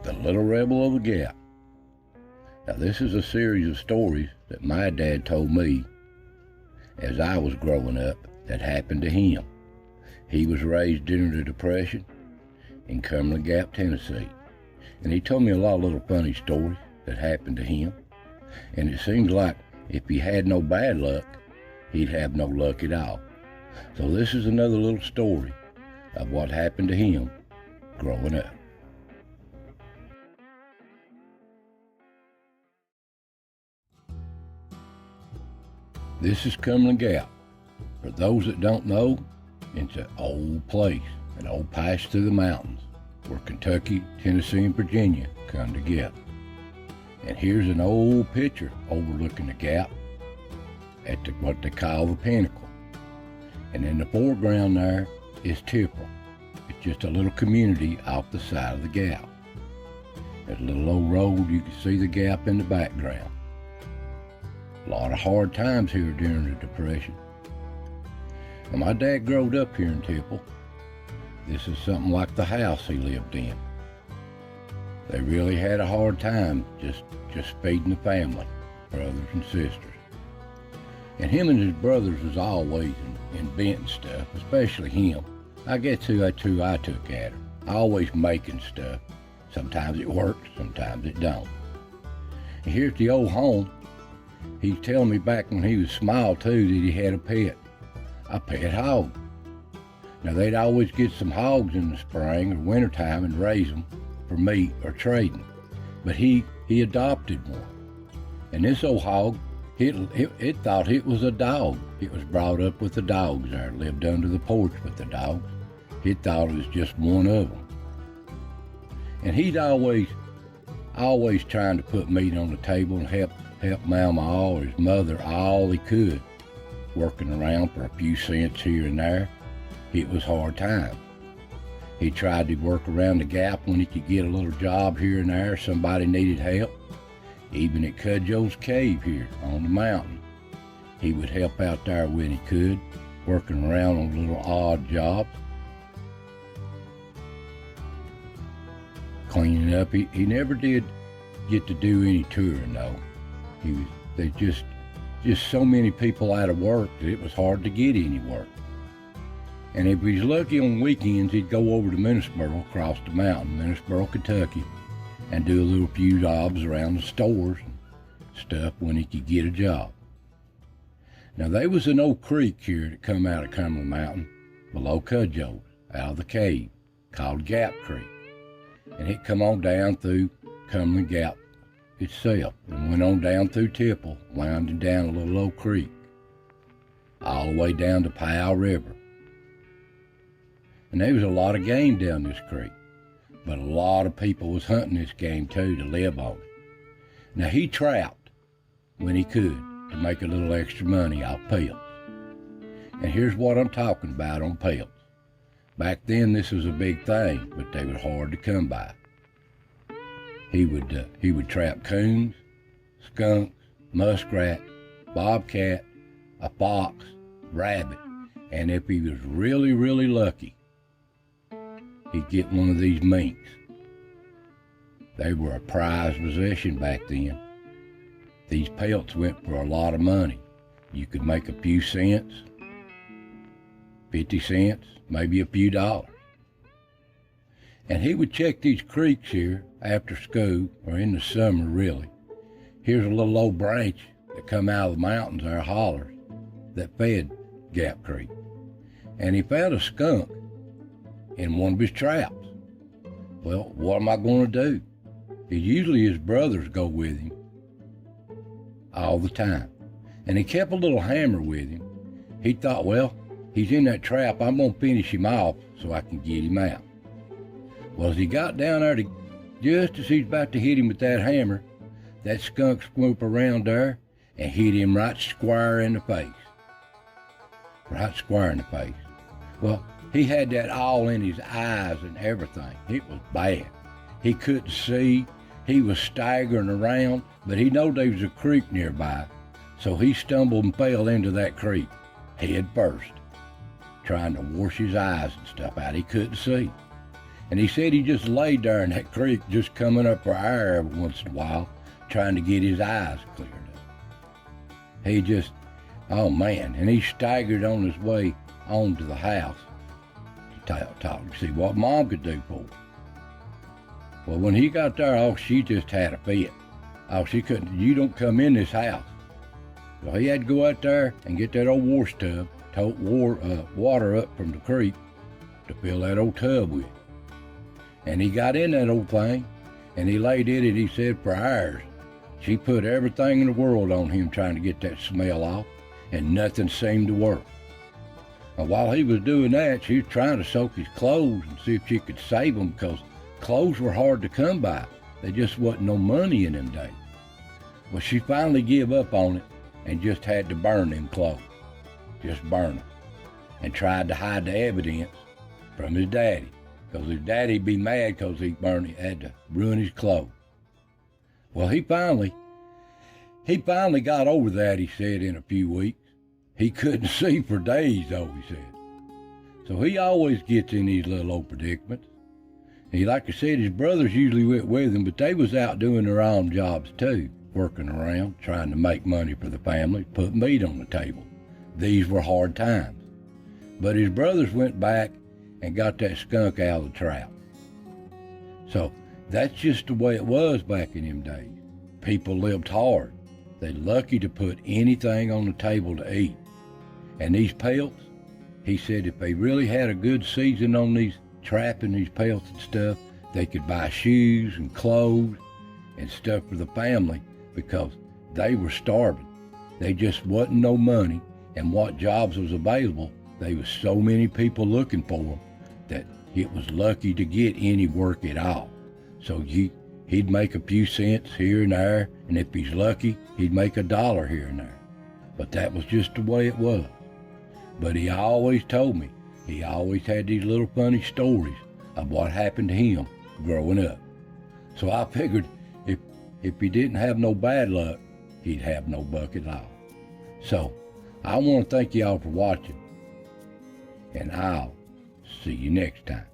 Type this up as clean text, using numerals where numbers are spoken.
The Little Rebel of the Gap. Now this is a series of stories that my dad told me as I was growing up that happened to him. He was raised during the Depression in Cumberland Gap, Tennessee. And he told me a lot of little funny stories that happened to him. And it seems like if he had no bad luck, he'd have no luck at all. So this is another little story of what happened to him growing up. This is Cumberland Gap. For those that don't know, it's an old place, an old pass through the mountains where Kentucky, Tennessee, and Virginia come together. And here's an old picture overlooking the gap at what they call the pinnacle. And in the foreground there is Tipple. It's just a little community off the side of the gap. There's a little old road, you can see the gap in the background. A lot of hard times here during the Depression. Now, my dad growed up here in Tipple. This is something like the house he lived in. They really had a hard time just feeding the family, brothers and sisters. And him and his brothers was always inventing stuff, especially him. I guess that's who I took at her. Always making stuff. Sometimes it works, sometimes it don't. And here's the old home. He's telling me back when he was small too that he had a pet hog. Now they'd always get some hogs in the spring or wintertime and raise them for meat or trading. But he adopted one. And this old hog, it thought it was a dog. It was brought up with the dogs there, lived under the porch with the dogs. It thought it was just one of them. And he'd always trying to put meat on the table and help Mama or his mother all he could, working around for a few cents here and there. It was hard time. He tried to work around the gap when he could get a little job here and there. Somebody needed help. Even at Cudjoe's Cave here on the mountain, he would help out there when he could, working around on little odd jobs. Cleaning up, he never did get to do any touring though. They just so many people out of work that it was hard to get any work. And if he was lucky on weekends, he'd go over to Minnesboro, across the mountain, Minnesboro, Kentucky, and do a little few jobs around the stores and stuff when he could get a job. Now there was an old creek here that come out of Cumberland Mountain, below Cudjoe's, out of the cave, called Gap Creek. And it come on down through Cumberland Gap itself and went on down through Tipple, winding down a little old creek, all the way down to Powell River. And there was a lot of game down this creek, but a lot of people was hunting this game too to live on it. Now he trapped when he could to make a little extra money off pelts. And here's what I'm talking about on pelts. Back then this was a big thing, but they were hard to come by. He would trap coons, skunks, muskrat, bobcat, a fox, rabbit, and if he was really, really lucky, he'd get one of these minks. They were a prized possession back then. These pelts went for a lot of money. You could make a few cents, 50 cents, maybe a few dollars. And he would check these creeks here after school, or in the summer really. Here's a little old branch that come out of the mountains, our hollers, that fed Gap Creek. And he found a skunk in one of his traps. Well, what am I going to do? Usually his brothers go with him all the time. And he kept a little hammer with him. He thought, well, he's in that trap, I'm going to finish him off so I can get him out. Well, as he got down there, just as he's about to hit him with that hammer, that skunk swooped around there and hit him right square in the face. Right square in the face. Well, he had that all in his eyes and everything. It was bad. He couldn't see. He was staggering around, but he knew there was a creek nearby, so he stumbled and fell into that creek, head first, trying to wash his eyes and stuff out. He couldn't see. And he said he just laid there in that creek just coming up for air every once in a while, trying to get his eyes cleared up. He just, oh man, and he staggered on his way on to the house to talk to see what Mom could do for him. Well, when he got there, oh, she just had a fit. Oh, she couldn't, you don't come in this house. So he had to go out there and get that old wash tub, tote water up from the creek to fill that old tub with. And he got in that old thing, and he laid in it, he said, for hours. She put everything in the world on him trying to get that smell off, and nothing seemed to work. And while he was doing that, she was trying to soak his clothes and see if she could save them, because clothes were hard to come by. There just wasn't no money in them days. Well, she finally gave up on it and just had to burn them clothes. Just burn them. And tried to hide the evidence from his daddy, because his daddy'd be mad because he had to ruin his clothes. Well, he finally got over that, he said, in a few weeks. He couldn't see for days, though, he said. So he always gets in these little old predicaments. Like I said, his brothers usually went with him, but they was out doing their own jobs too, working around, trying to make money for the family, put meat on the table. These were hard times. But his brothers went back and got that skunk out of the trap. So that's just the way it was back in them days. People lived hard. They're lucky to put anything on the table to eat. And these pelts, he said if they really had a good season on these trapping these pelts and stuff, they could buy shoes and clothes and stuff for the family, because they were starving. They just wasn't no money, and what jobs was available, there was so many people looking for them that it was lucky to get any work at all. So he'd make a few cents here and there, and if he's lucky, he'd make $1 here and there. But that was just the way it was. But he always told me, he always had these little funny stories of what happened to him growing up. So I figured if he didn't have no bad luck, he'd have no luck at all. So I want to thank y'all for watching, and I'll see you next time.